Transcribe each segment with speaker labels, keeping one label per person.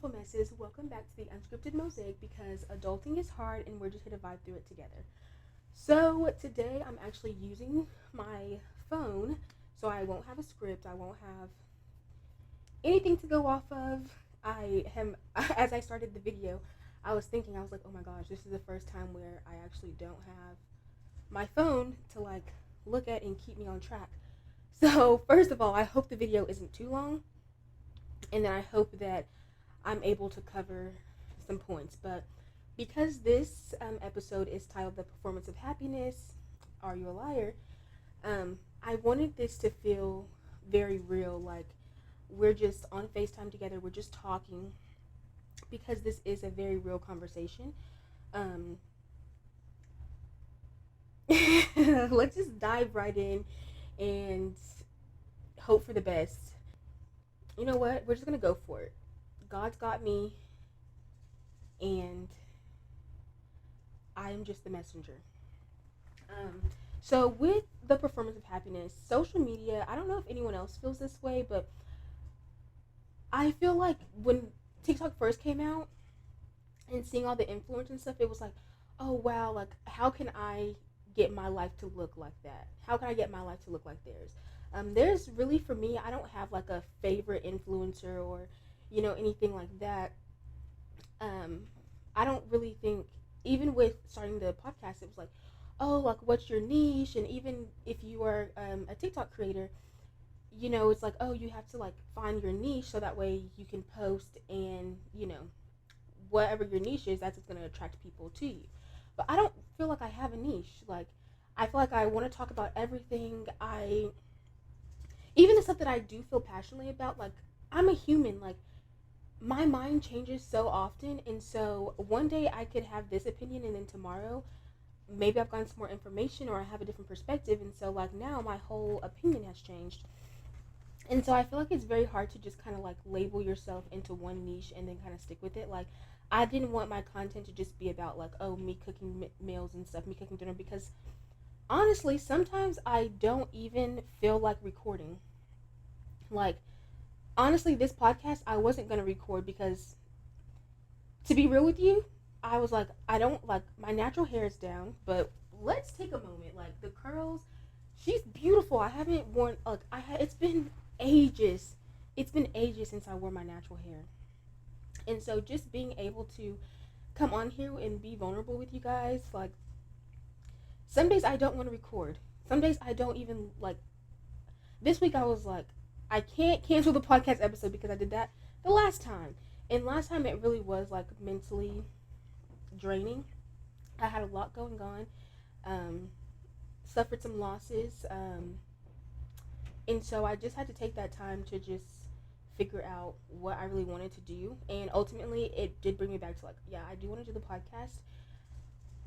Speaker 1: beautiful messes. Welcome back to the Unscripted Mosaic because adulting is hard and we're just here to vibe through it together. So, today I'm actually using my phone so I won't have a script, I won't have anything to go off of. I am, as I started the video, I was thinking, I was like, oh my gosh, this is the first time where I actually don't have my phone to look at and keep me on track. So, first of all, I hope the video isn't too long, and then I hope that I'm able to cover some points. But because this episode is titled The Performance of Happiness, Are You a Liar? I wanted this to feel very real, like we're just on FaceTime together, we're just talking, because this is a very real conversation. Um, let's just dive right in and hope for the best. You know what? We're just going to go for it. God's got me, and I am just the messenger. Um, so with the performance of happiness, social media, I don't know if anyone else feels this way, but I feel like when TikTok first came out and seeing all the influence and stuff, it was like, oh wow, like how can I get my life to look like that? How can I get my life to look like theirs? There's really, for me, I don't have like a favorite influencer or anything like that. um, I don't really think, even with starting the podcast, it was like, oh, like what's your niche? And even if you are a TikTok creator, it's like, oh, you have to like find your niche so that way you can post, and whatever your niche is, that's what's going to attract people to you. But I don't feel like I have a niche. Like, I feel like I want to talk about everything. Even the stuff that I do feel passionately about, like, I'm a human. Like, my mind changes so often, and so one day I could have this opinion, and then tomorrow maybe I've gotten some more information or I have a different perspective, and so like now my whole opinion has changed. And so I feel like it's very hard to just kind of like label yourself into one niche and then kind of stick with it. Like, I didn't want my content to just be about like, oh, me cooking meals and stuff, me cooking dinner, because honestly sometimes I don't even feel like recording. Like, honestly, this podcast I wasn't going to record because, to be real with you, I was like, I don't like, my natural hair is down, but let's take a moment. Like, the curls, she's beautiful. I haven't worn, like, it's been ages. It's been ages since I wore my natural hair. And so just being able to come on here and be vulnerable with you guys, like, some days I don't want to record. Some days I don't even, like, this week I was like, I can't cancel the podcast episode because I did that the last time. And last time it really was like mentally draining. I had a lot going on, um, suffered some losses, and so I just had to take that time to just figure out what I really wanted to do. And ultimately, it did bring me back to like, yeah, I do want to do the podcast,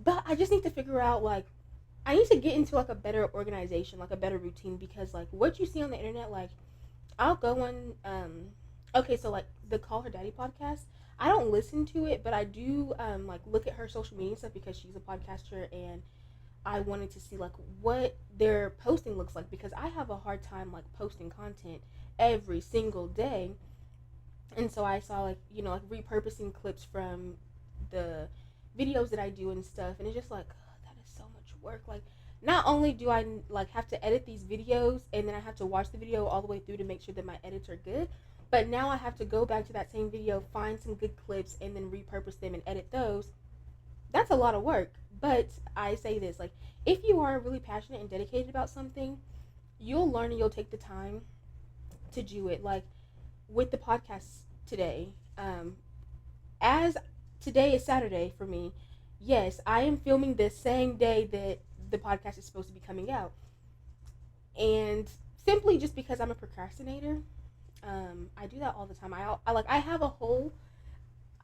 Speaker 1: but I just need to figure out like, I need to get into like a better organization, like a better routine, because like what you see on the internet, like I'll go on okay, so like the Call Her Daddy podcast, I don't listen to it, but I do like look at her social media stuff because she's a podcaster, and I wanted to see like what their posting looks like, because I have a hard time like posting content every single day. And so I saw like, like repurposing clips from the videos that I do and stuff, and it's just like, that is so much work. Like, not only do I like have to edit these videos and then I have to watch the video all the way through to make sure that my edits are good, but now I have to go back to that same video, find some good clips, and then repurpose them and edit those. That's a lot of work. But I say this, like, if you are really passionate and dedicated about something, you'll learn and you'll take the time to do it. Like with the podcast today, as today is Saturday for me, yes, I am filming the same day that the podcast is supposed to be coming out. And simply just because I'm a procrastinator, I do that all the time. I have a whole,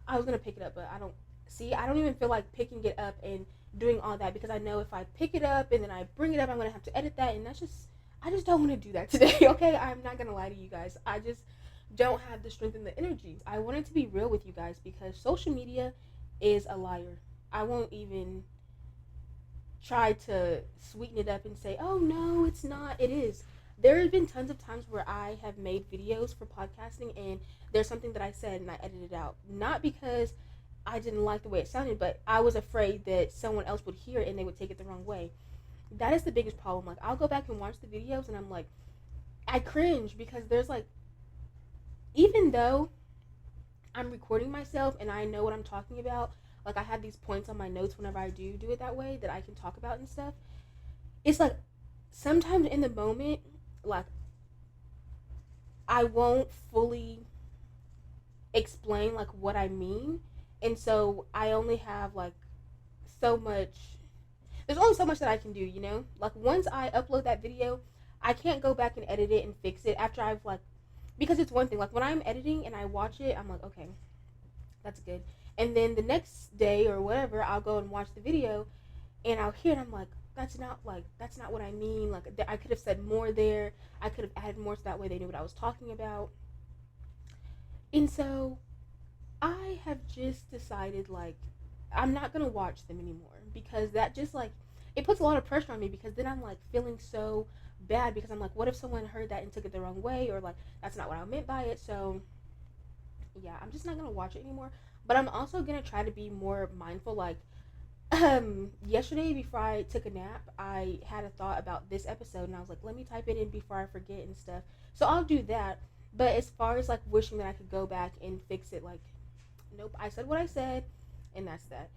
Speaker 1: I was gonna pick it up, but I don't even feel like picking it up and doing all that, because I know if I pick it up and then I bring it up, I'm gonna have to edit that, and I just don't want to do that today. Okay, I'm not gonna lie to you guys. I just don't have the strength and the energy. I wanted to be real with you guys because social media is a liar. I won't even try to sweeten it up and say, oh no, it's not. It is. there have been tons of times where I have made videos for podcasting and there's something that I said and I edited it out. Not because I didn't like the way it sounded, but I was afraid that someone else would hear it and they would take it the wrong way. That is the biggest problem. Like, I'll go back and watch the videos and I'm like, I cringe because there's like, even though I'm recording myself and I know what I'm talking about, like I have these points on my notes whenever I do it that way that I can talk about and stuff. It's like sometimes in the moment, like I won't fully explain like what I mean, and so I only have like so much. There's only so much that I can do, you know. Like once I upload that video, I can't go back and edit it and fix it after I've like, because it's one thing. Like when I'm editing and I watch it, I'm like, okay, that's good. And then the next day or whatever, I'll go and watch the video, and I'll hear it. I'm that's not what I mean. Like I could have said more there. I could have added more so that way they knew what I was talking about. And so I have just decided like I'm not gonna watch them anymore because that just like it puts a lot of pressure on me because then I'm like feeling so bad because I'm like, what if someone heard that and took it the wrong way, or like that's not what I meant by it. So yeah, I'm just not gonna watch it anymore. But I'm also gonna try to be more mindful. Like yesterday before I took a nap, I had a thought about this episode and I was like, let me type it in before I forget and stuff. So I'll do that. But as far as like wishing that I could go back and fix it, like nope, I said what I said and that's that.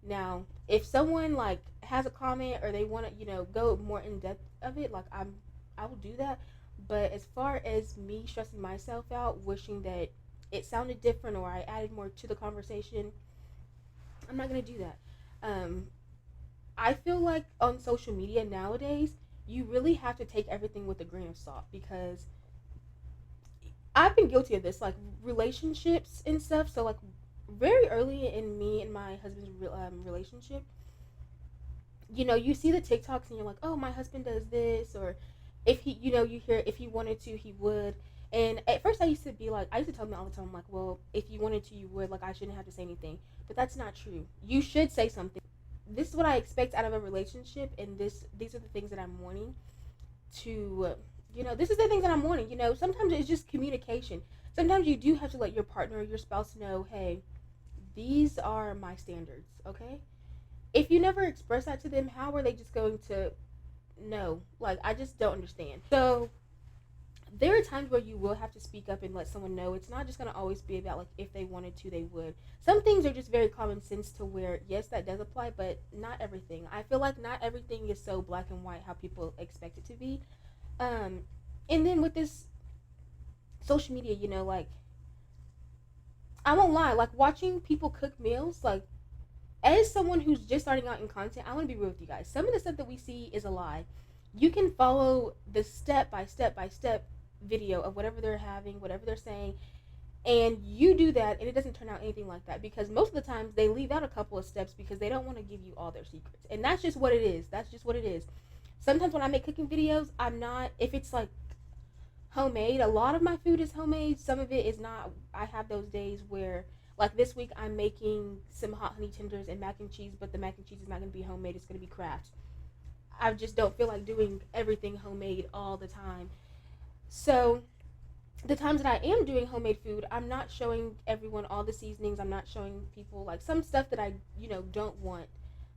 Speaker 1: Now, if someone like has a comment or they want to, go more in depth of it, like I will do that. But as far as me stressing myself out, wishing that it sounded different or I added more to the conversation, I'm not gonna do that. Um, I feel like on social media nowadays, you really have to take everything with a grain of salt because I've been guilty of this, like relationships and stuff. So like very early in me and my husband's relationship, you see the TikToks and you're like, oh, my husband does this, or if he, you hear if he wanted to, he would. And at first, I used to tell him all the time, like, well, if you wanted to, you would. Like, I shouldn't have to say anything. But that's not true. You should say something. This is what I expect out of a relationship, and these are the things that I'm wanting to, this is the things that I'm wanting. Sometimes it's just communication. Sometimes you do have to let your partner or your spouse know, hey, these are my standards, okay? If you never express that to them, how are they just going to know? Like, I just don't understand. So, there are times where you will have to speak up and let someone know. It's not just going to always be about, like, if they wanted to, they would. Some things are just very common sense to where, yes, that does apply, but not everything. I feel like not everything is so black and white how people expect it to be. Um, and then with this social media, like, I won't lie, like, watching people cook meals, like, as someone who's just starting out in content, I want to be real with you guys. Some of the stuff that we see is a lie. You can follow the step by step by step video of whatever they're having, whatever they're saying, and you do that, and it doesn't turn out anything like that because most of the times they leave out a couple of steps because they don't want to give you all their secrets, and that's just what it is. That's just what it is. Sometimes when I make cooking videos, I'm not, if it's like homemade, a lot of my food is homemade. Some of it is not. I have those days where, like this week, I'm making some hot honey tenders and mac and cheese, but the mac and cheese is not going to be homemade. It's going to be Kraft. I just don't feel like doing everything homemade all the time. So the times that I am doing homemade food, I'm not showing everyone all the seasonings. I'm not showing people like some stuff that I, don't want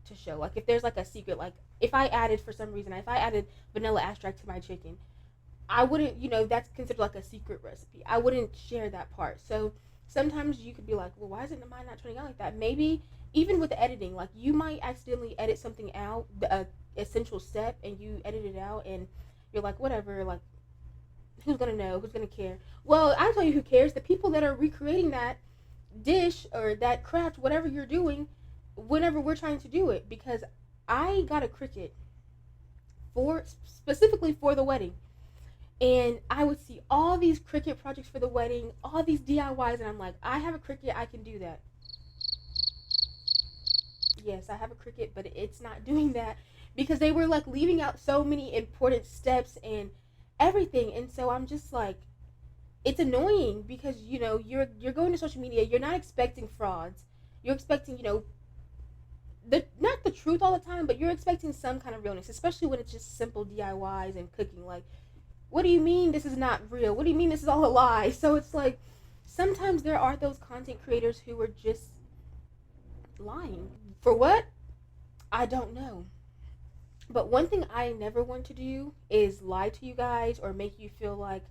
Speaker 1: to show. Like if there's like a secret, like if I added for some reason, if I added vanilla extract to my chicken, I wouldn't, that's considered like a secret recipe. I wouldn't share that part. So sometimes you could be like, well, why isn't mine not turning out like that? Maybe even with the editing, like you might accidentally edit something out, the essential step, and you edit it out, and you're like, whatever, like who's gonna know? Who's gonna care? Well, I'll tell you who cares. The people that are recreating that dish or that craft, whatever you're doing, whenever we're trying to do it, because I got a Cricut specifically for the wedding. And I would see all these Cricut projects for the wedding, all these DIYs, and I'm like, I have a Cricut, I can do that. Yes, I have a Cricut, but it's not doing that because they were like leaving out so many important steps and everything. And so I'm just like, it's annoying because you're going to social media, you're not expecting frauds, you're expecting the not the truth all the time, but you're expecting some kind of realness, especially when it's just simple DIYs and cooking. Like What do you mean this is not real? What do you mean this is all a lie? So it's like sometimes there are those content creators who are just lying. For what? I don't know. But one thing I never want to do is lie to you guys or make you feel like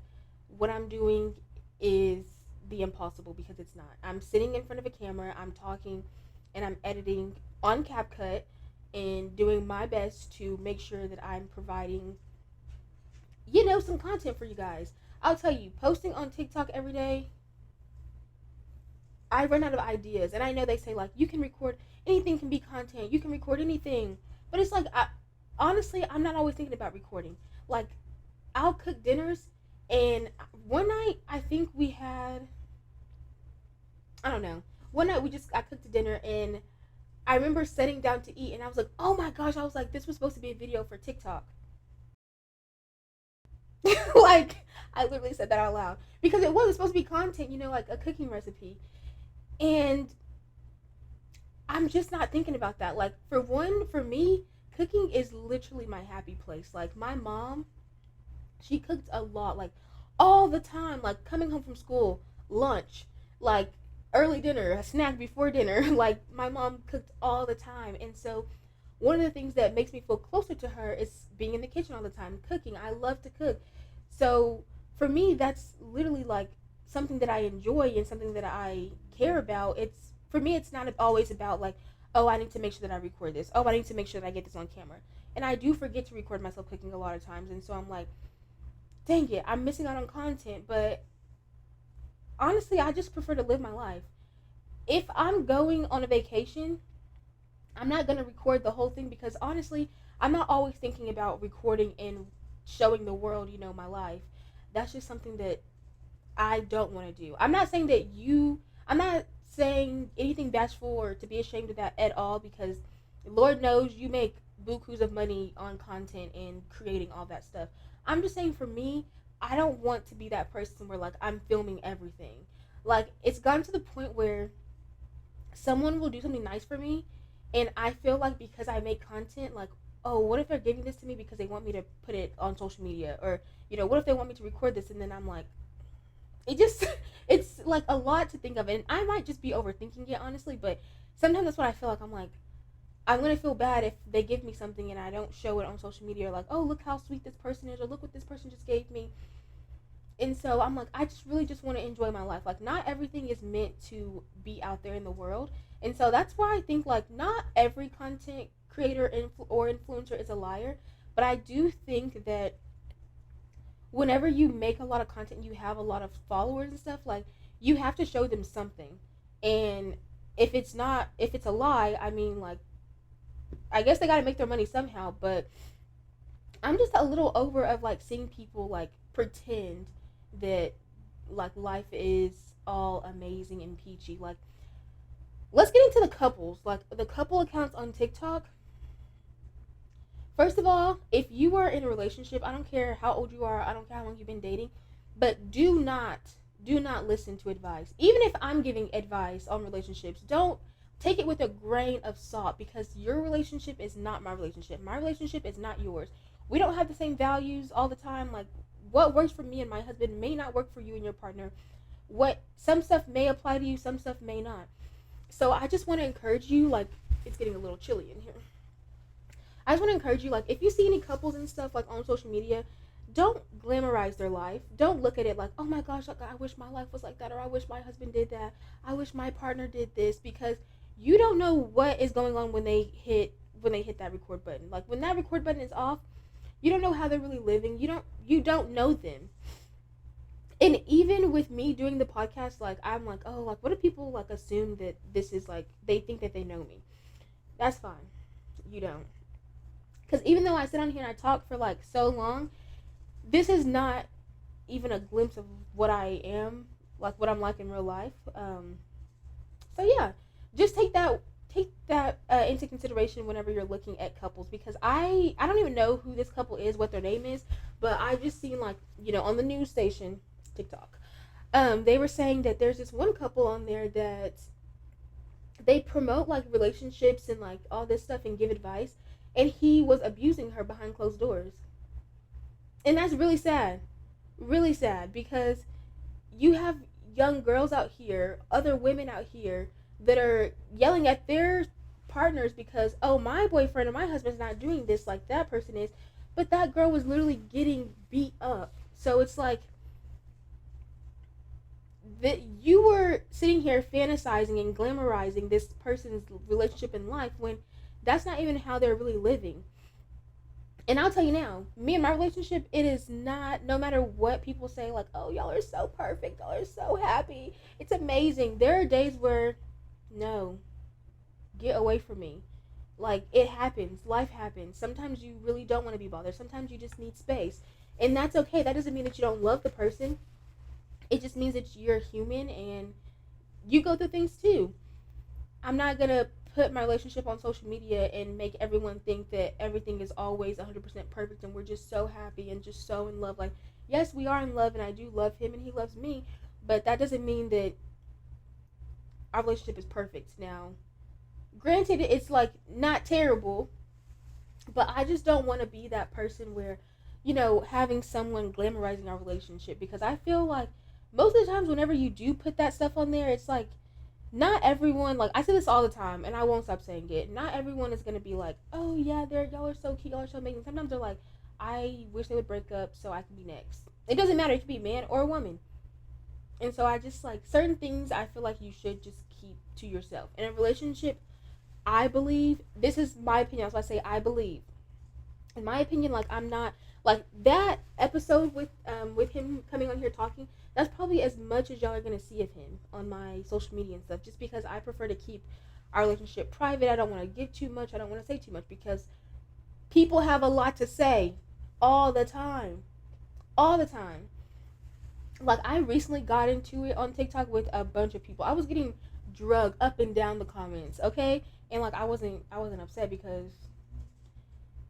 Speaker 1: what I'm doing is the impossible, because it's not. I'm sitting in front of a camera, I'm talking, and I'm editing on CapCut and doing my best to make sure that I'm providing, some content for you guys. I'll tell you, posting on TikTok every day, I run out of ideas. And I know they say, like, you can record anything, can be content, you can record anything. But it's like, honestly, I'm not always thinking about recording. Like, I'll cook dinners, and one night, I think we had, I don't know, one night I cooked a dinner, and I remember sitting down to eat, and I was like, oh my gosh, I was like, this was supposed to be a video for TikTok. Like, I literally said that out loud. Because it wasn't supposed to be content, like a cooking recipe. And I'm just not thinking about that. Like, for me, cooking is literally my happy place. Like, my mom, she cooked a lot, like, all the time. Like, coming home from school, lunch, like, early dinner, a snack before dinner. Like, my mom cooked all the time. And so, one of the things that makes me feel closer to her is being in the kitchen all the time, cooking. I love to cook. So, for me, that's literally, like, something that I enjoy and something that I care about. For me, it's not always about, like, oh, I need to make sure that I record this. Oh, I need to make sure that I get this on camera. And I do forget to record myself cooking a lot of times. And so I'm like, dang it, I'm missing out on content. But honestly, I just prefer to live my life. If I'm going on a vacation, I'm not going to record the whole thing, because honestly, I'm not always thinking about recording and showing the world, my life. That's just something that I don't want to do. I'm not saying anything bashful or to be ashamed of that at all, because Lord knows you make bukus of money on content and creating all that stuff. I'm just saying, for me, I don't want to be that person where, like, I'm filming everything. Like, it's gotten to the point where someone will do something nice for me, and I feel like because I make content, like, oh, what if they're giving this to me because they want me to put it on social media? Or, what if they want me to record this? And then I'm like, it just, it's like a lot to think of. And I might just be overthinking it, honestly, but sometimes that's what I feel like. I'm like, I'm going to feel bad if they give me something and I don't show it on social media, or like, oh, look how sweet this person is, or look what this person just gave me. And so I'm like, I just really just want to enjoy my life. Like, not everything is meant to be out there in the world. And so that's why I think, like, not every content creator or influencer is a liar. But I do think that whenever you make a lot of content, you have a lot of followers and stuff, like, you have to show them something. And if it's a lie, I mean, like, I guess they got to make their money somehow. But I'm just a little over of, like, seeing people, like, pretend that, like, life is all amazing and peachy. Like, let's get into the couples, like, the couple accounts on TikTok. First of all, if you are in a relationship, I don't care how old you are, I don't care how long you've been dating, but do not listen to advice. Even if I'm giving advice on relationships, don't take it with a grain of salt, because your relationship is not my relationship. My relationship is not yours. We don't have the same values all the time. Like, what works for me and my husband may not work for you and your partner. Some stuff may apply to you, some stuff may not. So I just want to encourage you, like, it's getting a little chilly in here. I just want to encourage you, like, if you see any couples and stuff, like, on social media, don't glamorize their life. Don't look at it like, oh my gosh, like, I wish my life was like that, or I wish my husband did that. I wish my partner did this, because you don't know what is going on when they hit that record button. Like, when that record button is off, you don't know how they're really living. You don't know them. And even with me doing the podcast, like, I'm like, oh, like, what if people, like, assume that this is, like, they think that they know me? That's fine. You don't. Because even though I sit on here and I talk for, like, so long, this is not even a glimpse of what I am, like, what I'm like in real life. So yeah, just take that into consideration whenever you're looking at couples, because I don't even know who this couple is, what their name is, but I just seen, like, on the news station, TikTok, they were saying that there's this one couple on there that they promote, like, relationships and, like, all this stuff and give advice, and he was abusing her behind closed doors. And that's really sad. really sad because you have young girls out here, other women out here that are yelling at their partners because, oh, my boyfriend or my husband's not doing this like that person is, but that girl was literally getting beat up. So it's like that you were sitting here fantasizing and glamorizing this person's relationship in life when that's not even how they're really living. And I'll tell you now, me and my relationship, it is not, no matter what people say, like, oh, y'all are so perfect, y'all are so happy, it's amazing. There are days where, no, get away from me. Like, it happens, life happens. Sometimes you really don't want to be bothered, sometimes you just need space. And that's okay. That doesn't mean that you don't love the person, it just means that you're human and you go through things too. I'm not gonna put my relationship on social media and make everyone think that everything is always 100% perfect and we're just so happy and just so in love. Like, yes, we are in love and I do love him and he loves me, but that doesn't mean that our relationship is perfect. Now, granted, it's like not terrible, but I just don't want to be that person where, having someone glamorizing our relationship because I feel like most of the times whenever you do put that stuff on there, it's like not everyone, like I say this all the time and I won't stop saying it, not everyone is gonna be like, oh yeah, they're y'all are so cute, y'all are so amazing. Sometimes they're like, I wish they would break up so I can be next. It doesn't matter, it could be a man or a woman. And so I just like certain things I feel like you should just keep to yourself. In a relationship, I believe, this is my opinion, that's why I say I believe. In my opinion, like I'm not like that episode with him coming on here talking, that's probably as much as y'all are gonna see of him on my social media and stuff, just because I prefer to keep our relationship private. I don't want to give too much, I don't want to say too much because people have a lot to say all the time, all the time. Like I recently got into it on TikTok with a bunch of people. I was getting drugged up and down the comments, okay? And like I wasn't upset because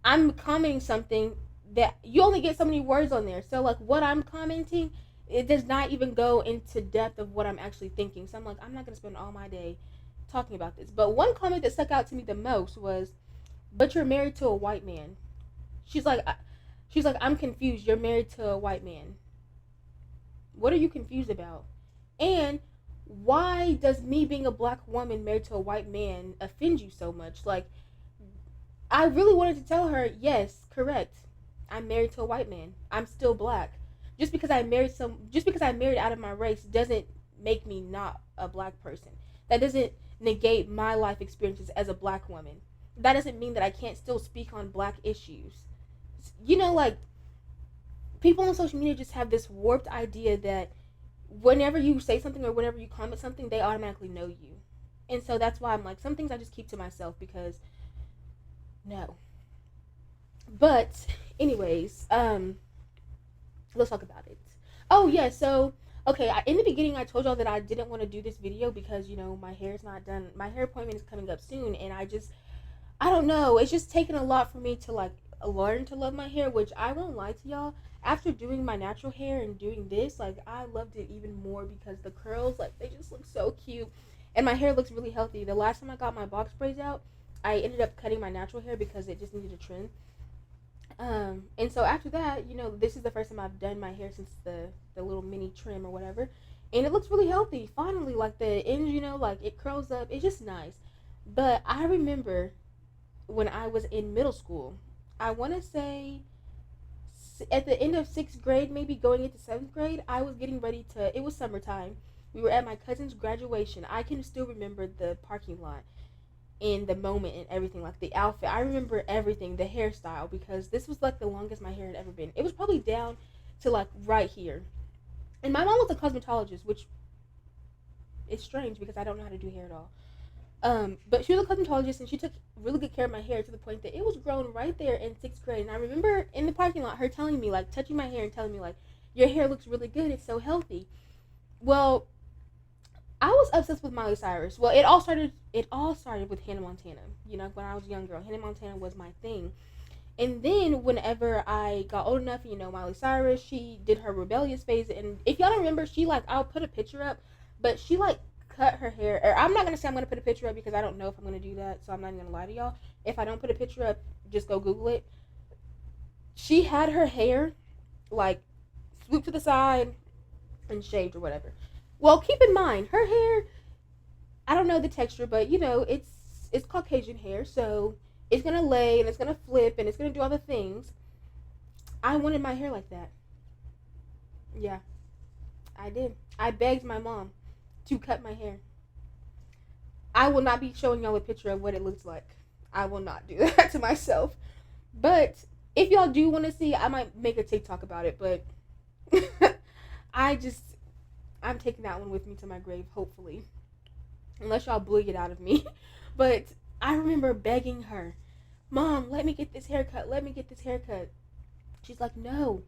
Speaker 1: I'm commenting something that you only get so many words on there. So like what I'm commenting, it does not even go into depth of what I'm actually thinking. So I'm like, I'm not gonna spend all my day talking about this. But one comment that stuck out to me the most was, "But you're married to a white man." She's like, I'm confused. You're married to a white man. What are you confused about? And why does me being a black woman married to a white man offend you so much? Like, I really wanted to tell her, yes, correct. I'm married to a white man. I'm still black. Just because I married out of my race doesn't make me not a black person. That doesn't negate my life experiences as a black woman. That doesn't mean that I can't still speak on black issues. Like people on social media just have this warped idea that whenever you say something or whenever you comment something, they automatically know you. And so that's why I'm like, some things I just keep to myself because no. But anyways, let's talk about it. Oh yeah, so okay, in the beginning I told y'all that I didn't want to do this video because my hair is not done. My hair appointment is coming up soon, and I don't know. It's just taken a lot for me to like learn to love my hair, which I won't lie to y'all. After doing my natural hair and doing this, like I loved it even more because the curls, like they just look so cute, and my hair looks really healthy. The last time I got my box braids out, I ended up cutting my natural hair because it just needed a trim. And so after that, this is the first time I've done my hair since the little mini trim or whatever, and it looks really healthy. Finally, like the ends, like it curls up. It's just nice. But I remember when I was in middle school, I want to say at the end of sixth grade, maybe going into seventh grade, I was getting ready to. It was summertime. We were at my cousin's graduation. I can still remember the parking lot in the moment and everything, like the outfit. I remember everything, the hairstyle, because this was like the longest my hair had ever been. It was probably down to like right here. And my mom was a cosmetologist, which is strange because I don't know how to do hair at all. But she was a cosmetologist and she took really good care of my hair to the point that it was grown right there in sixth grade. And I remember in the parking lot her telling me, like, touching my hair and telling me, like, your hair looks really good. It's so healthy. Well, I was obsessed with Miley Cyrus. Well, it all started with Hannah Montana. When I was a young girl, Hannah Montana was my thing. And then whenever I got old enough, Miley Cyrus, she did her rebellious phase. And if y'all don't remember, she like, I'll put a picture up, but she like cut her hair. Or I'm not gonna say I'm gonna put a picture up because I don't know if I'm gonna do that, so I'm not even gonna lie to y'all. If I don't put a picture up, just go Google it. She had her hair like swooped to the side and shaved or whatever. Well, keep in mind, her hair, I don't know the texture, but it's Caucasian hair, so it's gonna lay and it's gonna flip and it's gonna do all the things. I wanted my hair like that. Yeah, I did. I begged my mom to cut my hair. I will not be showing y'all a picture of what it looks like. I will not do that to myself. But if y'all do want to see, I might make a TikTok about it. But I just, I'm taking that one with me to my grave, hopefully. Unless y'all bully it out of me. But I remember begging her, Mom, let me get this haircut. Let me get this haircut. She's like, no,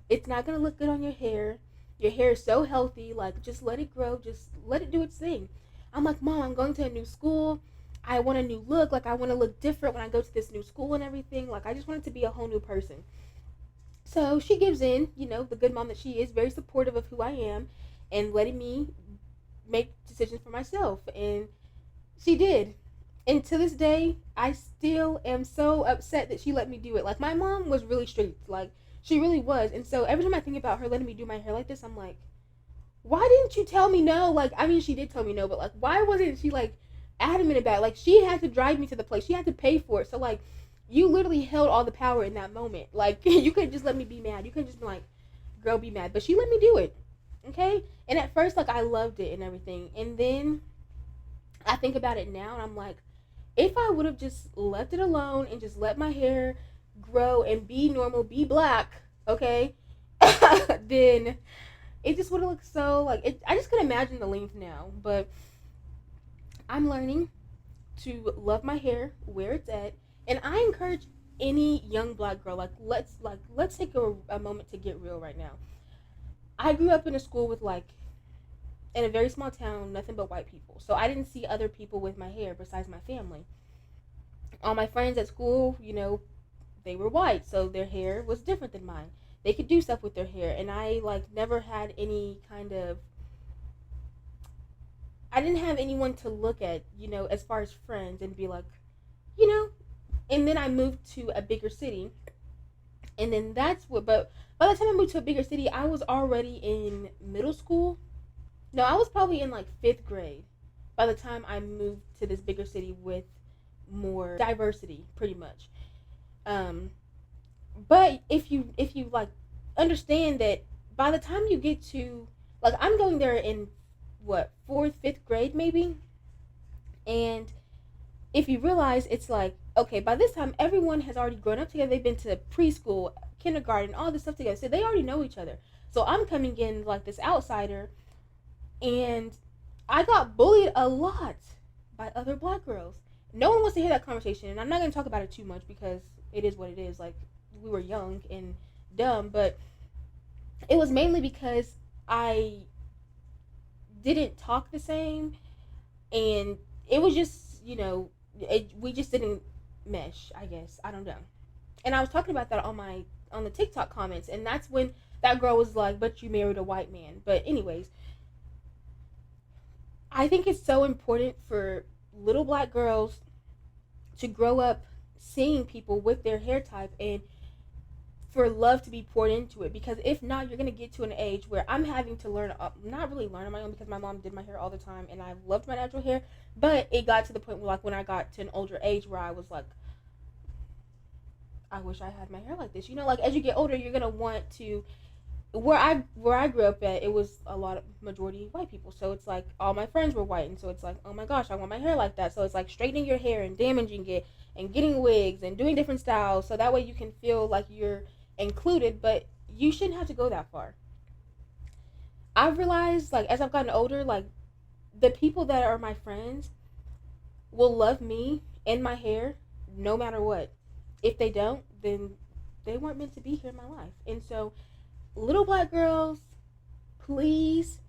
Speaker 1: it's not going to look good on your hair. Your hair is so healthy. Like, just let it grow. Just let it do its thing. I'm like, Mom, I'm going to a new school. I want a new look. Like, I want to look different when I go to this new school and everything. Like, I just want it to be a whole new person. So she gives in, the good mom that she is, very supportive of who I am and letting me make decisions for myself. And she did. And to this day, I still am so upset that she let me do it. Like, my mom was really strict. Like, she really was. And so every time I think about her letting me do my hair like this, I'm like, why didn't you tell me no? Like, I mean, she did tell me no, but, like, why wasn't she, like, adamant about it? Like, she had to drive me to the place. She had to pay for it. So, like, you literally held all the power in that moment. Like, you couldn't just let me be mad. You couldn't just be like, girl, be mad. But she let me do it. Okay? And at first, like, I loved it and everything. And then I think about it now, and I'm like, if I would have just left it alone and just let my hair grow and be normal, be black, okay, then it just would have looked so, like, I just could imagine the length now. But I'm learning to love my hair where it's at, and I encourage any young black girl, let's take a moment to get real right now. I grew up in a school with, like, in a very small town, nothing but white people. So I didn't see other people with my hair besides my family. All my friends at school, they were white, so their hair was different than mine. They could do stuff with their hair, and I, like, never had any kind of, I didn't have anyone to look at, as far as friends and be like, you know, and then I moved to a bigger city, and then but by the time I moved to a bigger city, I was already in middle school. No, I was probably in, like, 5th grade by the time I moved to this bigger city with more diversity, pretty much. Um, but if you like understand that by the time you get to, like, I'm going there in what, 4th, 5th grade maybe, and if you realize, it's like, okay, by this time everyone has already grown up together. They've been to preschool, kindergarten, all this stuff together, so they already know each other. So I'm coming in like this outsider, and I got bullied a lot by other black girls. No one wants to hear that conversation, and I'm not going to talk about it too much because it is what it is. Like, we were young and dumb, but it was mainly because I didn't talk the same, and it was just, we just didn't mesh, I guess. I don't know. And I was talking about that on the TikTok comments, and that's when that girl was like, but you married a white man. But anyways, I think it's so important for little black girls to grow up seeing people with their hair type, and for love to be poured into it, because if not, you're going to get to an age where I'm having to learn, not really learn on my own, because my mom did my hair all the time and I loved my natural hair, but it got to the point where, like, when I got to an older age where I was like, I wish I had my hair like this. Like, as you get older, you're going to want to, where I grew up at, it was a lot of majority white people, so it's like all my friends were white, and so it's like, oh my gosh, I want my hair like that. So it's like straightening your hair and damaging it and getting wigs and doing different styles, so that way you can feel like you're included, but you shouldn't have to go that far. I've realized, like, as I've gotten older, like, the people that are my friends will love me and my hair no matter what. If they don't, then they weren't meant to be here in my life. And so, little black girls, please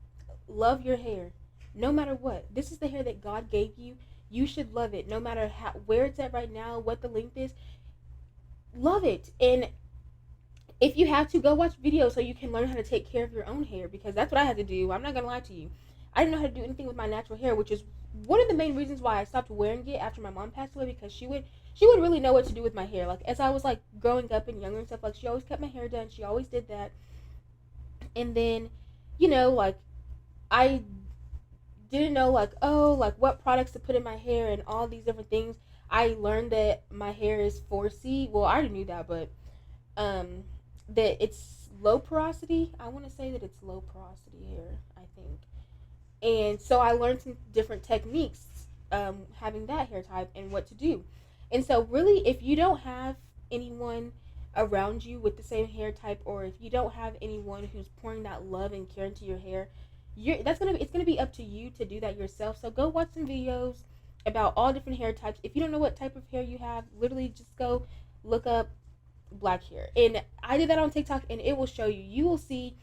Speaker 1: love your hair no matter what. This is the hair that God gave you. You should love it no matter where it's at right now, what the length is. Love it. And if you have to, go watch videos so you can learn how to take care of your own hair, because that's what I had to do. I'm not going to lie to you. I didn't know how to do anything with my natural hair, which is one of the main reasons why I stopped wearing it after my mom passed away, because she would really know what to do with my hair. Like, as I was, like, growing up and younger and stuff, like, she always kept my hair done. She always did that. And then, like I didn't know like, oh, like what products to put in my hair and all these different things. I learned that my hair is 4C. Well, I already knew that, but um that it's low porosity. I want to say that it's low porosity hair, I think. And so I learned some different techniques having that hair type and what to do. And so really, if you don't have anyone around you with the same hair type, or if you don't have anyone who's pouring that love and care into your hair, it's gonna be up to you to do that yourself. So go watch some videos about all different hair types. If you don't know what type of hair you have, literally just go look up black hair. And I did that on TikTok, and it will show you. You will see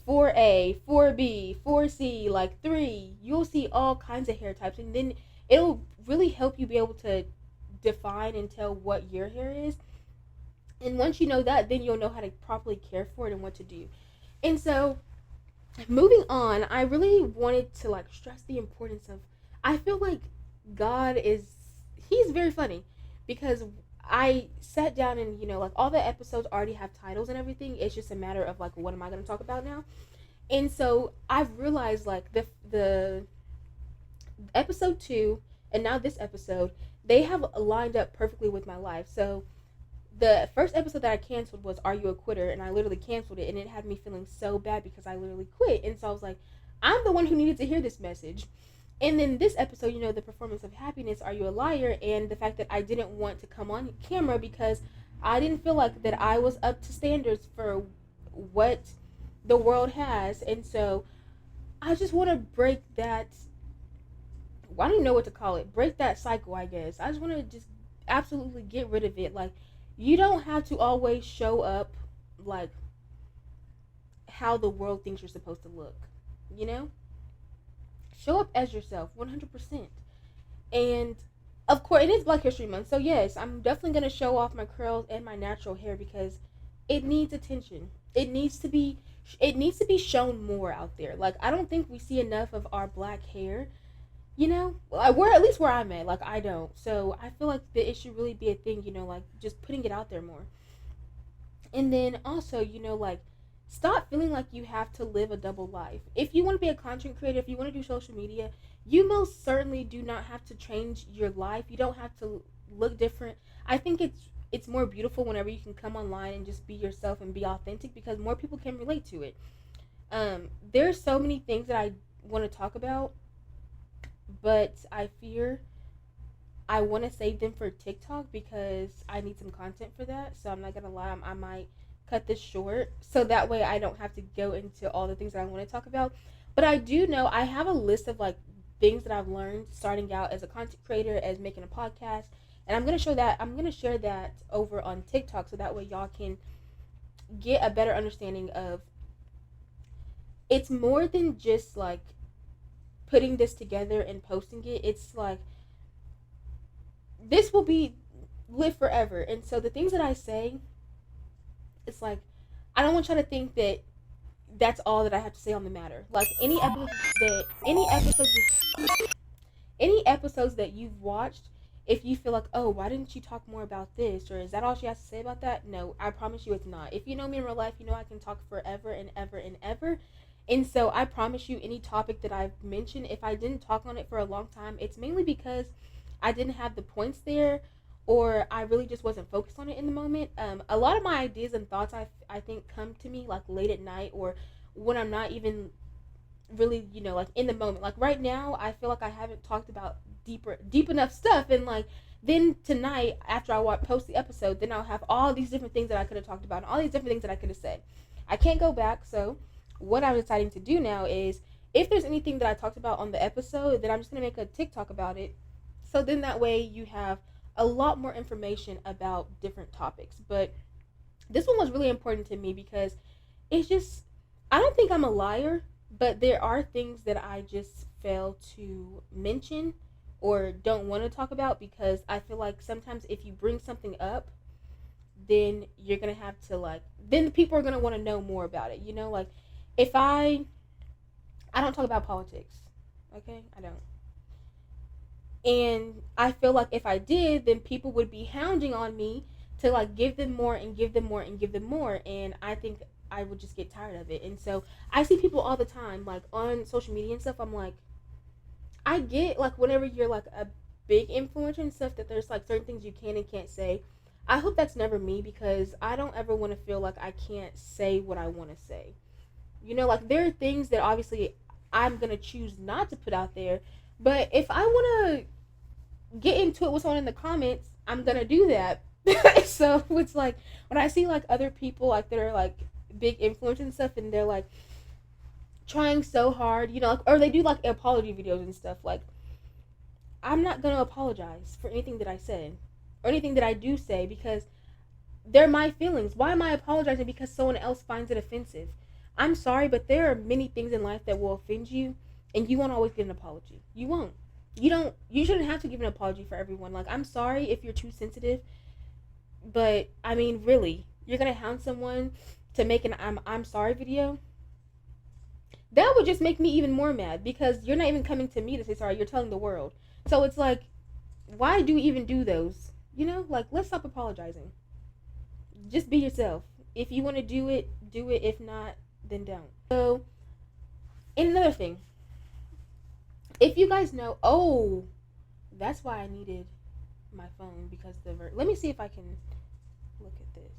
Speaker 1: 4A, 4B, 4C, like 3. You'll see all kinds of hair types, and then it'll really help you be able to define and tell what your hair is. And once you know that, then you'll know how to properly care for it and what to do. And so, moving on, I really wanted to like stress the importance of. I feel like God is. He's very funny because I sat down and like all the episodes already have titles and everything. It's just a matter of like what am I going to talk about now. And so I've realized like the episode 2 and now this episode, they have lined up perfectly with my life. So the first episode that I canceled was Are You a Quitter? And I literally canceled it, and it had me feeling so bad because I literally quit. And so I was like, I'm the one who needed to hear this message. And then this episode, the performance of happiness, Are You a Liar? And the fact that I didn't want to come on camera because I didn't feel like that I was up to standards for what the world has. And so I just want to break that. I don't even know what to call it. Break that cycle, I guess. I just want to just absolutely get rid of it. Like, you don't have to always show up like how the world thinks you're supposed to look. You know? Show up as yourself 100%. And of course, it is Black History Month. So, yes, I'm definitely going to show off my curls and my natural hair because it needs attention. It needs to be shown more out there. Like, I don't think we see enough of our black hair. Where at least where I'm at, like I don't. So I feel like it should really be a thing, like just putting it out there more. And then also, like stop feeling like you have to live a double life. If you want to be a content creator, if you want to do social media, you most certainly do not have to change your life. You don't have to look different. I think it's more beautiful whenever you can come online and just be yourself and be authentic because more people can relate to it. There's so many things that I want to talk about, but I fear I want to save them for TikTok because I need some content for that. So I'm not gonna lie, I might cut this short so that way I don't have to go into all the things that I want to talk about. But I do know I have a list of like things that I've learned starting out as a content creator, as making a podcast, and I'm gonna share that over on TikTok so that way y'all can get a better understanding of. It's more than just like putting this together and posting it. It's like this will be live forever. And so the things that I say, it's like I don't want y'all to think that that's all that I have to say on the matter. Like any episodes that you've watched, if you feel like, oh, why didn't you talk more about this, or is that all she has to say about that? No, I promise you it's not. If you know me in real life, you know I can talk forever and ever and ever. And so I promise you, any topic that I've mentioned, if I didn't talk on it for a long time, it's mainly because I didn't have the points there, or I really just wasn't focused on it in the moment. A lot of my ideas and thoughts, I think, come to me like late at night or when I'm not even really, like in the moment. Like right now, I feel like I haven't talked about deep enough stuff, and like then tonight after I post the episode, then I'll have all these different things that I could have talked about, and all these different things that I could have said. I can't go back, so what I'm deciding to do now is if there's anything that I talked about on the episode, then I'm just gonna make a TikTok about it. So then that way you have a lot more information about different topics. But this one was really important to me because it's just I don't think I'm a liar, but there are things that I just fail to mention or don't want to talk about because I feel like sometimes if you bring something up, then you're gonna have to like then people are gonna want to know more about it. Like if I don't talk about politics. Okay? I don't. And I feel like if I did, then people would be hounding on me to like give them more and give them more and give them more. And I think I would just get tired of it. And so I see people all the time, like on social media and stuff. I'm like, I get like whenever you're like a big influencer and stuff that there's like certain things you can and can't say. I hope that's never me because I don't ever want to feel like I can't say what I want to say. You know, like there are things that obviously I'm gonna choose not to put out there, but if I want to get into it with someone in the comments, I'm gonna do that. So it's like when I see like other people like that are like big influencers and stuff, and they're like trying so hard, you know, like, or they do like apology videos and stuff. Like I'm not gonna apologize for anything that I said or anything that I do say because they're my feelings. Why am I apologizing because someone else finds it offensive? I'm sorry, but there are many things in life that will offend you, and you won't always get an apology. You won't. You don't. You shouldn't have to give an apology for everyone. Like I'm sorry if you're too sensitive, but I mean, really, you're gonna hound someone to make an I'm sorry video. That would just make me even more mad because you're not even coming to me to say sorry. You're telling the world. So it's like, why do we even do those? You know, like let's stop apologizing. Just be yourself. If you want to do it, do it. If not, then don't. So, and another thing, if you guys know, oh, that's why I needed my phone because let me see if I can look at this.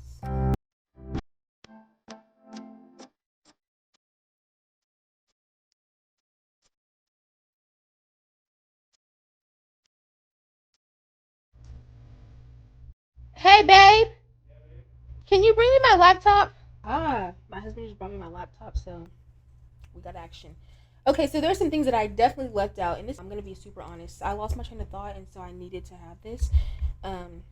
Speaker 1: Hey, babe, can you bring me my laptop? My husband just brought me my laptop, so we got action. Okay, so there are some things that I definitely left out, and this I'm gonna be super honest. I lost my train of thought, and so I needed to have this. Um,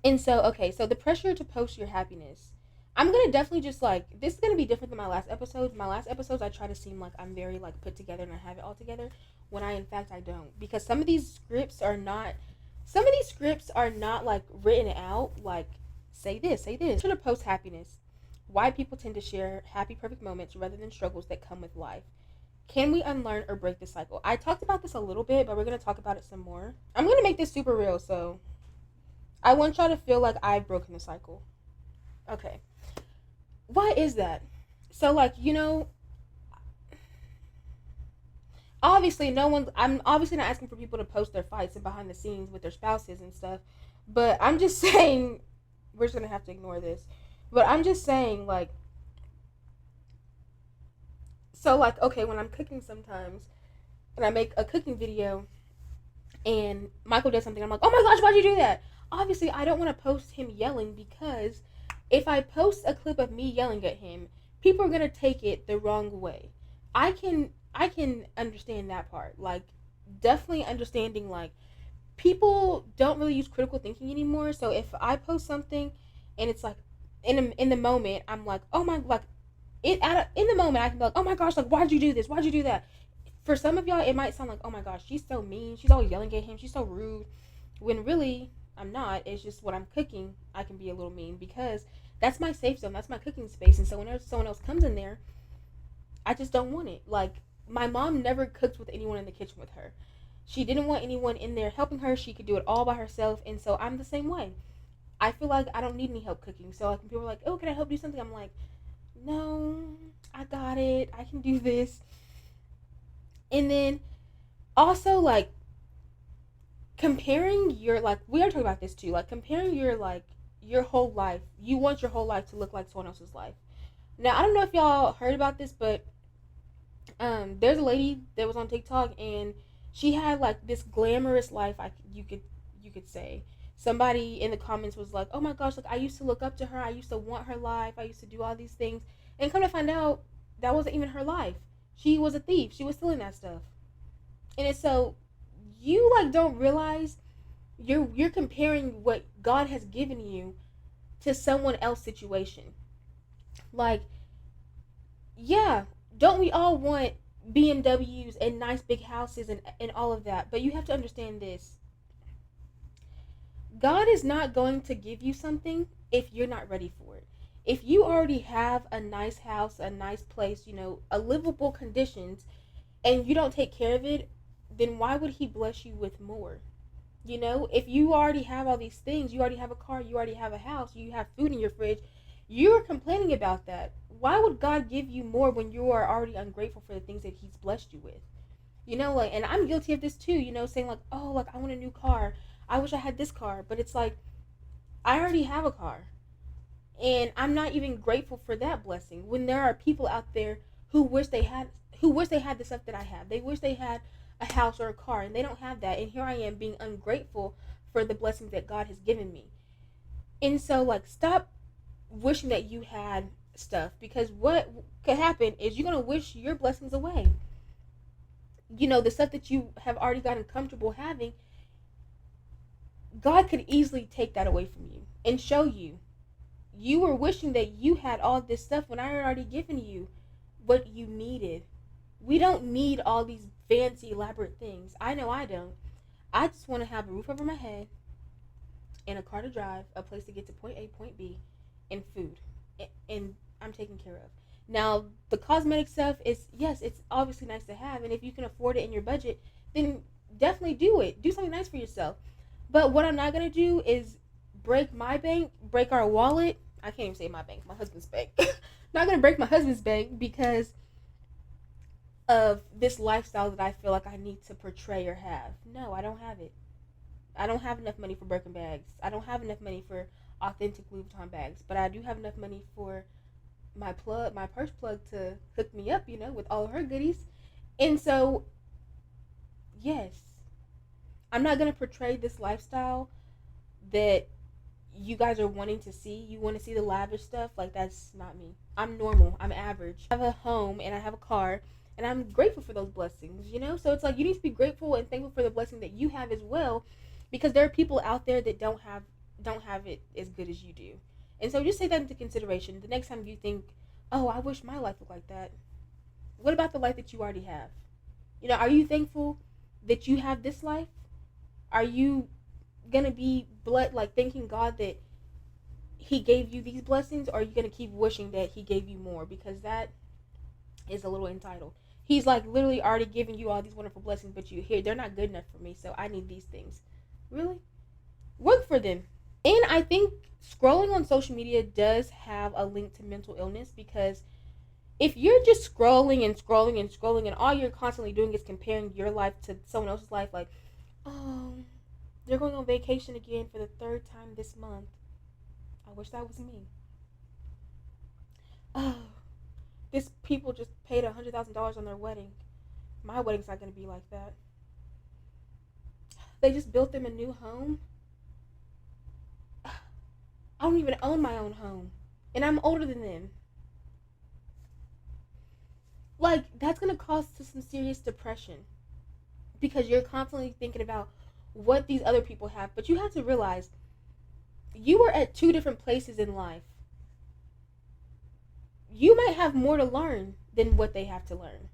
Speaker 1: and so okay, so the pressure to post your happiness. I'm gonna definitely just like this is gonna be different than my last episodes. My last episodes, I try to seem like I'm very like put together and I have it all together, when I in fact I don't, because some of these scripts are not like written out like say this, say this. To post happiness. Why people tend to share happy, perfect moments rather than struggles that come with life. Can we unlearn or break the cycle? I talked about this a little bit, but we're going to talk about it some more. I'm going to make this super real, so I want y'all to feel like I've broken the cycle. Okay. Why is that? So, like, you know, obviously, I'm obviously not asking for people to post their fights and behind the scenes with their spouses and stuff, but I'm just saying, we're just going to have to ignore this. But I'm just saying, like, so, like, okay, when I'm cooking sometimes, and I make a cooking video, and Michael does something, I'm like, oh my gosh, why'd you do that? Obviously, I don't want to post him yelling because if I post a clip of me yelling at him, people are gonna take it the wrong way. I can understand that part. Like, definitely understanding like people don't really use critical thinking anymore. So if I post something and it's like in the moment, I'm like, oh my, like in the moment I can be like, oh my gosh, like why'd you do this? Why'd you do that? For some of y'all, it might sound like, oh my gosh, she's so mean. She's always yelling at him. She's so rude. When really, I'm not. It's just when I'm cooking, I can be a little mean because that's my safe zone. That's my cooking space. And so whenever someone else comes in there, I just don't want it. Like, my mom never cooked with anyone in the kitchen with her. She didn't want anyone in there helping her. She could do it all by herself. And so I'm the same way. I feel like I don't need any help cooking. So like when people are like, oh, can I help do something? I'm like, no, I got it. I can do this. And then also like comparing your like we are talking about this too, like comparing your like your whole life. You want your whole life to look like someone else's life. Now I don't know if y'all heard about this, but there's a lady that was on TikTok and she had like this glamorous life. You could say somebody in the comments was like, oh my gosh, like I used to look up to her. I used to want her life. I used to do all these things, and come to find out that wasn't even her life. She was a thief. She was stealing that stuff. And it's so you like don't realize you're comparing what God has given you to someone else's situation. Like, yeah, don't we all want BMWs and nice big houses and all of that? But you have to understand this. God is not going to give you something if you're not ready for it. If you already have a nice house, a nice place, you know, a livable conditions, and you don't take care of it, then why would he bless you with more? If you already have all these things, you already have a car, you already have a house, you have food in your fridge, You're complaining about that. Why would God give you more when you are already ungrateful for the things that He's blessed you with? Like, and I'm guilty of this too, saying like, oh, like, I want a new car. I wish I had this car. But it's like, I already have a car. And I'm not even grateful for that blessing when there are people out there who wish they had the stuff that I have. They wish they had a house or a car and they don't have that. And here I am being ungrateful for the blessings that God has given me. And so, like, stop wishing that you had stuff, because what could happen is you're going to wish your blessings away. The stuff that you have already gotten comfortable having, God could easily take that away from you and show you. You were wishing that you had all this stuff when I had already given you what you needed. We don't need all these fancy, elaborate things. I know I don't. I just want to have a roof over my head and a car to drive, a place to get to point A, point B, and food. And I'm taken care of. Now, the cosmetic stuff is, yes, it's obviously nice to have. And if you can afford it in your budget, then definitely do it. Do something nice for yourself. But what I'm not going to do is break my bank, break our wallet. I can't even say my bank, my husband's bank. Not going to break my husband's bank because of this lifestyle that I feel like I need to portray or have. No, I don't have it. I don't have enough money for Birkin bags. I don't have enough money for authentic Louis Vuitton bags. But I do have enough money for my purse plug to hook me up, with all of her goodies. And so, yes, I'm not going to portray this lifestyle that you guys are wanting to see. You want to see the lavish stuff? Like, that's not me. I'm normal. I'm average. I have a home and I have a car and I'm grateful for those blessings, So it's like you need to be grateful and thankful for the blessing that you have as well, because there are people out there that don't have it as good as you do. And so just take that into consideration. The next time you think, oh, I wish my life looked like that. What about the life that you already have? Are you thankful that you have this life? Are you gonna be thanking God that He gave you these blessings, or are you gonna keep wishing that He gave you more? Because that is a little entitled. He's like literally already giving you all these wonderful blessings, but they're not good enough for me, so I need these things. Really? Work for them. And I think scrolling on social media does have a link to mental illness, because if you're just scrolling and scrolling and scrolling and all you're constantly doing is comparing your life to someone else's life, like, oh, they're going on vacation again for the third time this month. I wish that was me. Oh, this people just paid $100,000 on their wedding. My wedding's not going to be like that. They just built them a new home. I don't even own my own home. And I'm older than them. Like, that's going to cause some serious depression. Because you're constantly thinking about what these other people have. But you have to realize you are at two different places in life. You might have more to learn than what they have to learn.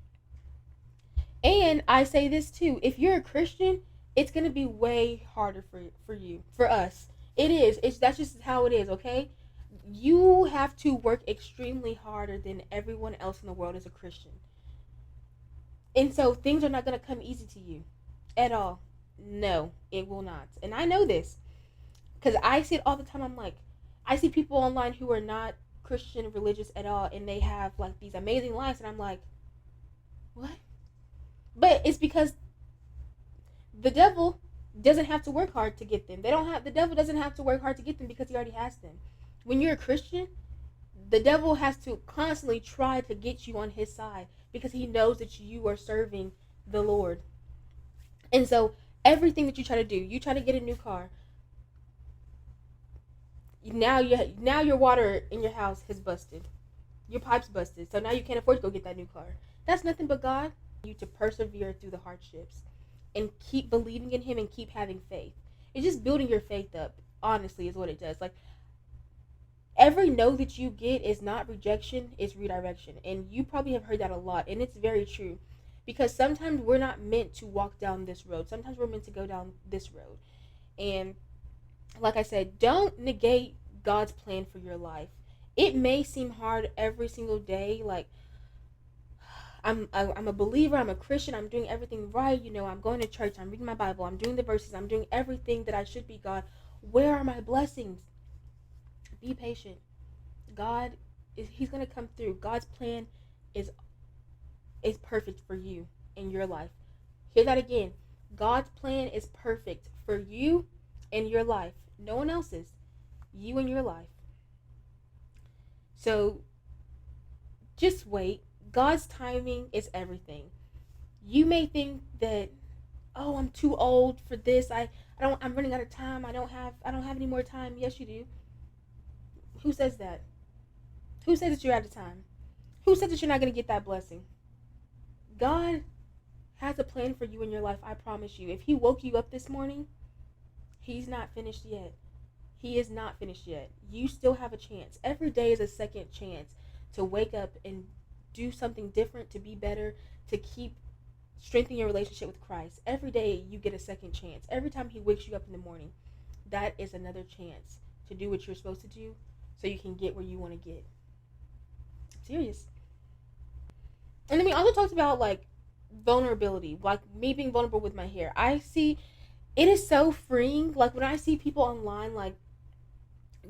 Speaker 1: And I say this too, if you're a Christian, it's going to be way harder for you, for us. It is. That's just how it is, okay? You have to work extremely harder than everyone else in the world as a Christian. And so things are not going to come easy to you at all. No, it will not. And I know this because I see it all the time. I'm like, I see people online who are not Christian, religious at all, and they have like these amazing lives, and I'm like, what? But it's because the devil doesn't have to work hard to get them. The devil doesn't have to work hard to get them because he already has them. When you're a Christian, the devil has to constantly try to get you on his side because he knows that you are serving the Lord. And so everything that you try to do, you try to get a new car. Now your water in your house has busted. Your pipe's busted. So now you can't afford to go get that new car. That's nothing but God. You to persevere through the hardships and keep believing in him and keep having faith. It's just building your faith up, honestly, is what it does. Like, every no that you get is not rejection, it's redirection. And you probably have heard that a lot, and it's very true. Because sometimes we're not meant to walk down this road. Sometimes we're meant to go down this road. And like I said, don't negate God's plan for your life. It may seem hard every single day, like, I'm a believer, I'm a Christian, I'm doing everything right, I'm going to church, I'm reading my Bible, I'm doing the verses, I'm doing everything that I should be. God, where are my blessings? Be patient. God he's going to come through. God's plan is perfect for you in your life. Hear that again. God's plan is perfect for you in your life. No one else's. You and your life. So just wait. God's timing is everything. You may think that, oh, I'm too old for this. I'm running out of time. I don't have any more time. Yes, you do. Who says that? Who says that you're out of time? Who said that you're not going to get that blessing? God has a plan for you in your life, I promise you. If he woke you up this morning, he's not finished yet. He is not finished yet. You still have a chance. Every day is a second chance to wake up and do something different, to be better, to keep strengthening your relationship with Christ. Every day you get a second chance. Every time he wakes you up in the morning, that is another chance to do what you're supposed to do so you can get where you want to get. I'm serious. And then we also talked about like vulnerability, like me being vulnerable with my hair. I see it is so freeing. Like when I see people online like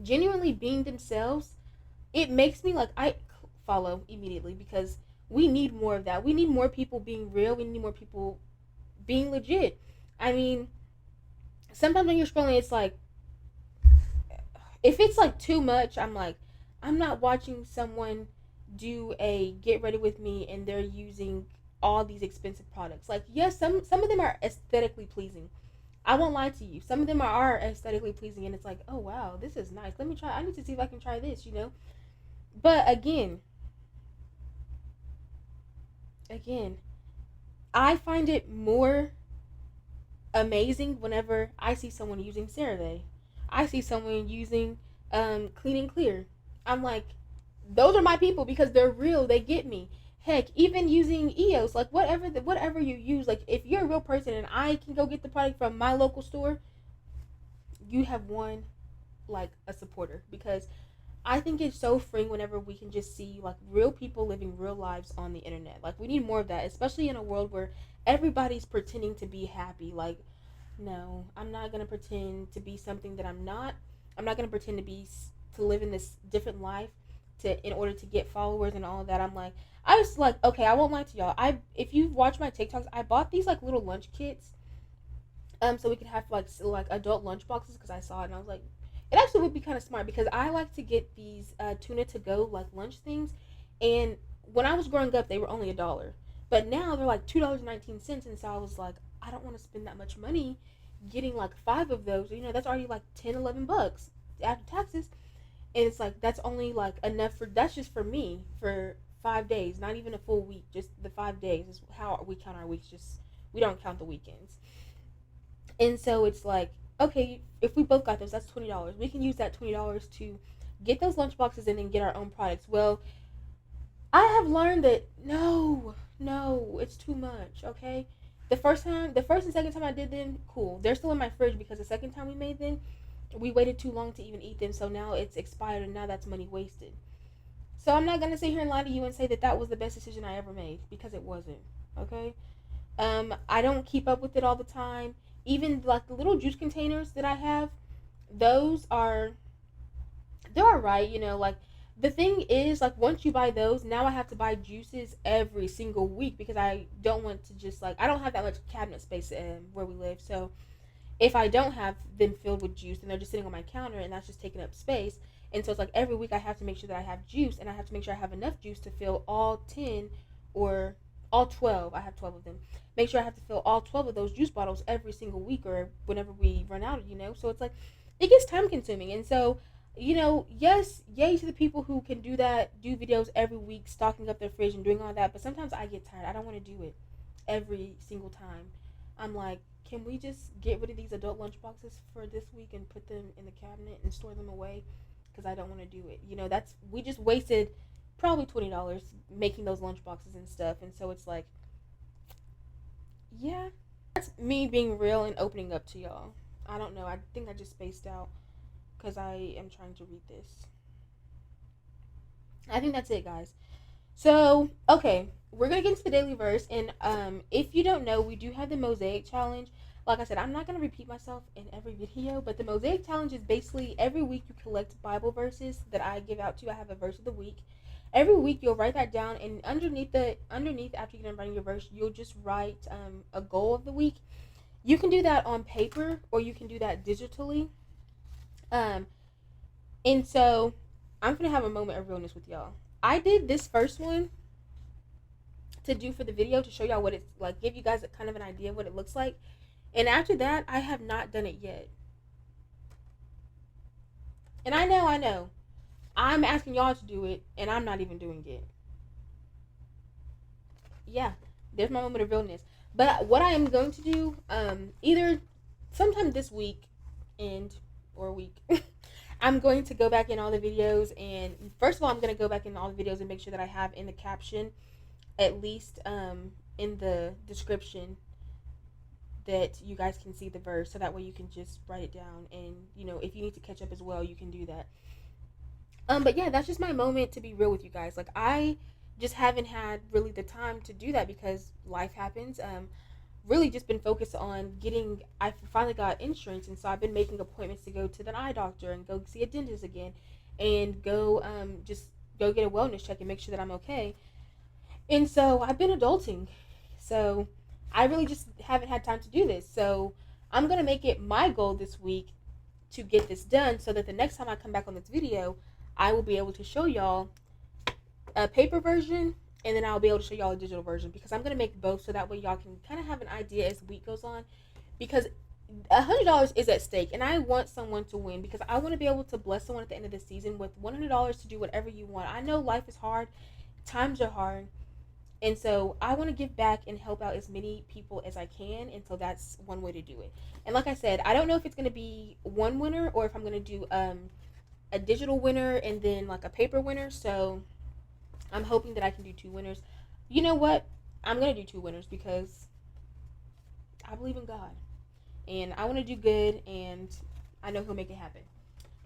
Speaker 1: genuinely being themselves, it makes me like I follow immediately because we need more of that. We need more people being real. We need more people being legit. I mean, sometimes when you're scrolling, it's like if it's like too much, I'm like, I'm not watching someone do a get ready with me and they're using all these expensive products. Like, yes, some of them are aesthetically pleasing. I won't lie to you. Some of them are aesthetically pleasing and it's like, oh wow, this is nice. Let me try. I need to see if I can try this, you know? But again, I find it more amazing whenever I see someone using CeraVe. I see someone using Clean and Clear. I'm like, those are my people because they're real. They get me. Heck, even using EOS, like whatever you use, like if you're a real person and I can go get the product from my local store, you have won like a supporter because I think it's so freeing whenever we can just see like real people living real lives on the internet. Like we need more of that, especially in a world where everybody's pretending to be happy. Like, no, I'm not gonna pretend to be something that I'm not. I'm not gonna pretend to live in this different life to in order to get followers and all of that. I'm like, I was like, okay, I won't lie to y'all. If you watch my TikToks, I bought these like little lunch kits, so we could have like adult lunch boxes because I saw it and I was like, it actually would be kind of smart because I like to get these tuna to go like lunch things, and when I was growing up, they were only $1, but now they're like $2.19, and so I was like, I don't want to spend that much money getting like 5 of those. You know, that's already like 10-11 bucks after taxes, and it's like that's only like enough for that's just for me for 5 days, not even a full week, just the 5 days is how we count our weeks. Just we don't count the weekends. And so it's like, okay, if we both got those, that's $20. We can use that $20 to get those lunch boxes and then get our own products. Well, I have learned that no, it's too much. Okay, the first and second time I did them, cool. They're still in my fridge because the second time we made them, we waited too long to even eat them. So now it's expired and now that's money wasted. So I'm not gonna sit here and lie to you and say that that was the best decision I ever made because it wasn't. Okay, I don't keep up with it all the time. Even like the little juice containers that I have, those are they're alright, you know, like the thing is like once you buy those, now I have to buy juices every single week because I don't want to just like I don't have that much cabinet space where we live. So if I don't have them filled with juice and they're just sitting on my counter and that's just taking up space. And so it's like every week I have to make sure that I have juice and I have to make sure I have enough juice to fill all 10 or all 12. I have 12 of them. Make sure I have to fill all 12 of those juice bottles every single week or whenever we run out, you know? So it's like it gets time consuming. And so, you know, yes, yay to the people who can do that, do videos every week, stocking up their fridge and doing all that. But sometimes I get tired. I don't want to do it every single time. I'm like, can we just get rid of these adult lunch boxes for this week and put them in the cabinet and store them away? Because I don't want to do it. You know, that's we just wasted probably $20 making those lunch boxes and stuff. And so it's like, yeah, that's me being real and opening up to y'all. I don't know. I think I just spaced out because I am trying to read this. I think that's it, guys. So, okay, we're gonna get into the daily verse, and if you don't know, we do have the Mosaic challenge. like I said, I'm not going to repeat myself in every video, but the Mosaic Challenge is basically every week you collect Bible verses that I give out to you. I have a verse of the week. Every week you'll write that down, and underneath after you're done writing your verse, you'll just write a goal of the week. You can do that on paper or you can do that digitally. And so I'm going to have a moment of realness with y'all. I did this first one to do for the video to show y'all what it's like, give you guys a kind of an idea of what it looks like. And after that, I have not done it yet. And I know. I'm asking y'all to do it, and I'm not even doing it. Yeah, there's my moment of realness. But what I am going to do, either sometime this week or week, I'm going to go back in all the videos, and first of all, I'm going to go back in all the videos and make sure that I have in the caption, at least in the description, that you guys can see the verse, so that way you can just write it down, and if you need to catch up as well, you can do that. But yeah, that's just my moment to be real with you guys. Like, I just haven't had really the time to do that because life happens. Really just been focused on I finally got insurance, and so I've been making appointments to go to the eye doctor and go see a dentist again, and just go get a wellness check and make sure that I'm okay. And so I've been adulting, so I really just haven't had time to do this. So I'm gonna make it my goal this week to get this done, so that the next time I come back on this video, I will be able to show y'all a paper version, and then I'll be able to show y'all a digital version, because I'm going to make both, so that way y'all can kind of have an idea as the week goes on, because $100 is at stake, and I want someone to win, because I want to be able to bless someone at the end of the season with $100 to do whatever you want. I know life is hard, times are hard, and so I want to give back and help out as many people as I can, and so that's one way to do it. And like I said, I don't know if it's going to be one winner, or if I'm going to do a digital winner and then like a paper winner. So I'm hoping that I can do 2 winners. You know what? I'm going to do 2 winners because I believe in God. And I want to do good, and I know He'll make it happen.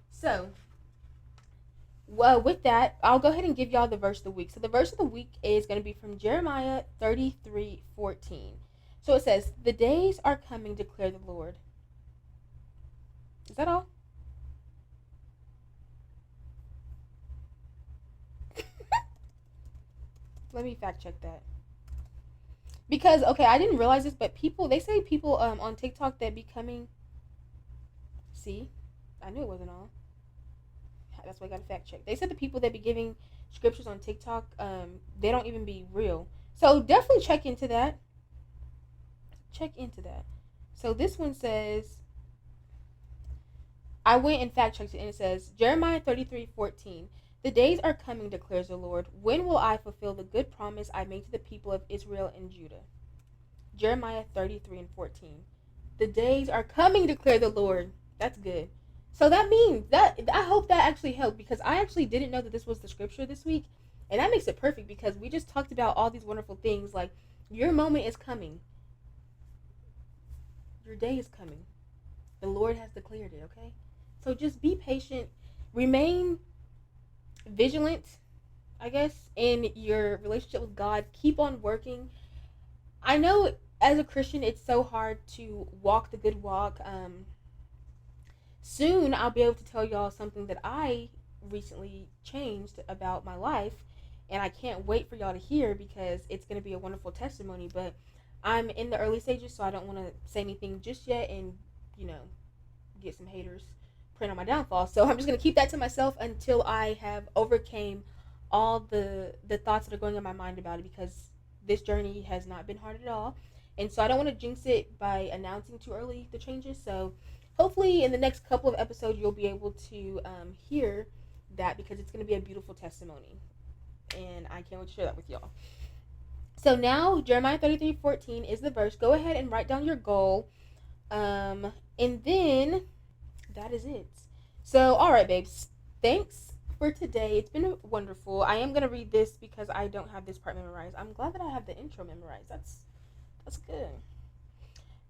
Speaker 1: So, well, with that, I'll go ahead and give y'all the verse of the week. So the verse of the week is going to be from Jeremiah 33:14. So it says, "The days are coming, declare the Lord." Is that all? Let me fact check that. Because, okay, I didn't realize this, but they say people on TikTok that be coming. See, I knew it wasn't all. That's why I got to fact check. They said the people that be giving scriptures on TikTok, they don't even be real. So definitely check into that. So this one says, I went and fact checked it, and it says, Jeremiah 33:14. "The days are coming, declares the Lord. When will I fulfill the good promise I made to the people of Israel and Judah?" Jeremiah 33:14. "The days are coming, declare the Lord." That's good. So that means that I hope that actually helped, because I actually didn't know that this was the scripture this week, and that makes it perfect, because we just talked about all these wonderful things, like your moment is coming. Your day is coming. The Lord has declared it, okay? So just be patient. Remain vigilant, I guess, in your relationship with God. Keep on working. I know as a Christian it's so hard to walk the good walk. Soon I'll be able to tell y'all something that I recently changed about my life, and I can't wait for y'all to hear, because it's going to be a wonderful testimony. But I'm in the early stages, so I don't want to say anything just yet and get some haters print on my downfall. So I'm just going to keep that to myself until I have overcame all the thoughts that are going in my mind about it, because this journey has not been hard at all, and so I don't want to jinx it by announcing too early the changes. So hopefully in the next couple of episodes you'll be able to hear that, because it's going to be a beautiful testimony, and I can't wait to share that with y'all. So now Jeremiah 33:14 is the verse. Go ahead and write down your goal, and then that is it. So, all right, babes. Thanks for today. It's been wonderful. I am going to read this because I don't have this part memorized. I'm glad that I have the intro memorized. That's good.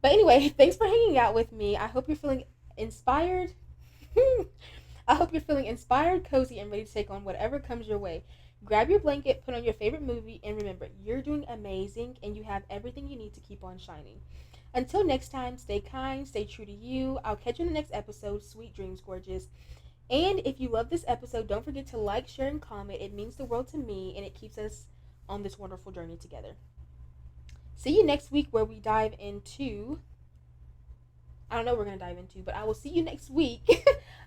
Speaker 1: But anyway, thanks for hanging out with me. I hope you're feeling inspired. I hope you're feeling inspired, cozy, and ready to take on whatever comes your way. Grab your blanket, put on your favorite movie, and remember, you're doing amazing, and you have everything you need to keep on shining. Until next time, stay kind, stay true to you. I'll catch you in the next episode. Sweet dreams, gorgeous. And if you love this episode, don't forget to like, share, and comment. It means the world to me, and it keeps us on this wonderful journey together. See you next week where we dive into. I don't know what we're going to dive into, but I will see you next week.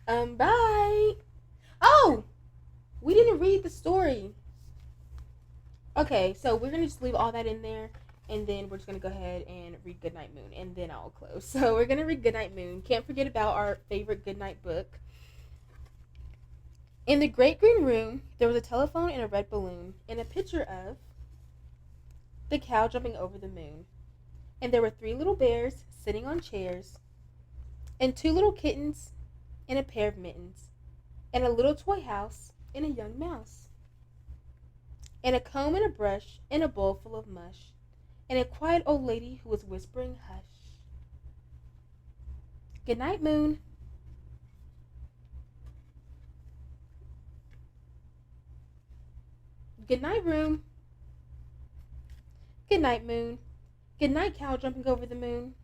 Speaker 1: Bye. Oh, we didn't read the story. Okay, so we're going to just leave all that in there, and then we're just going to go ahead and read Goodnight Moon, and then I'll close. So we're going to read Goodnight Moon. Can't forget about our favorite Goodnight book. In the great green room, there was a telephone and a red balloon, and a picture of the cow jumping over the moon. And there were 3 little bears sitting on chairs, and 2 little kittens, and a pair of mittens, and a little toy house, and a young mouse, and a comb and a brush, and a bowl full of mush, and a quiet old lady who was whispering hush. Good night, Moon. Good night, room. Good night, Moon. Good night, cow jumping over the moon.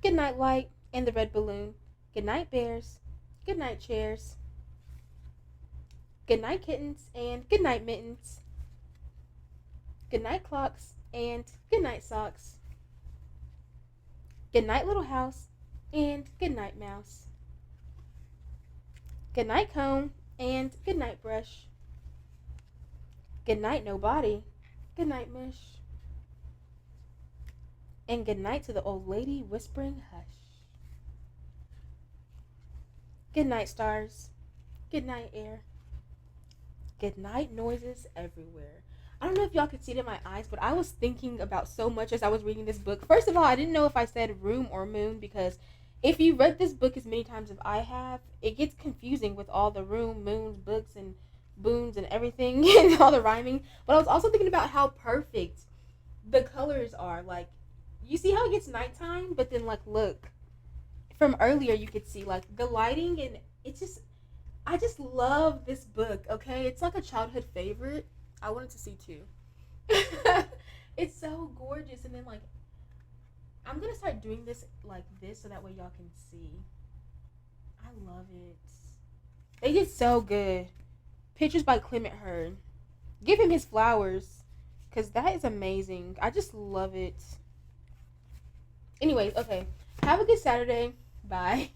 Speaker 1: Good night, light and the red balloon. Good night, bears. Good night, chairs. Good night, kittens, and good night, mittens. Good night, clocks, and good night, socks. Good night, little house, and good night, mouse. Good night, comb, and good night, brush. Good night, nobody. Good night, mush. And good night to the old lady whispering hush. Good night, stars. Good night, air. Good night, noises everywhere. I don't know if y'all could see it in my eyes, but I was thinking about so much as I was reading this book. First of all, I didn't know if I said room or moon, because if you read this book as many times as I have, it gets confusing with all the room, moons, books, and boons and everything and all the rhyming. But I was also thinking about how perfect the colors are. Like, you see how it gets nighttime, but then, like, look, from earlier you could see, like, the lighting, and it's just, I just love this book, okay? It's like a childhood favorite. I wanted to see too. It's so gorgeous. And then, like, I'm gonna start doing this like this so that way y'all can see. I love it. They did so good. Pictures by Clement Hurd. Give him his flowers, because that is amazing. I just love it. Anyways, okay. Have a good Saturday. Bye.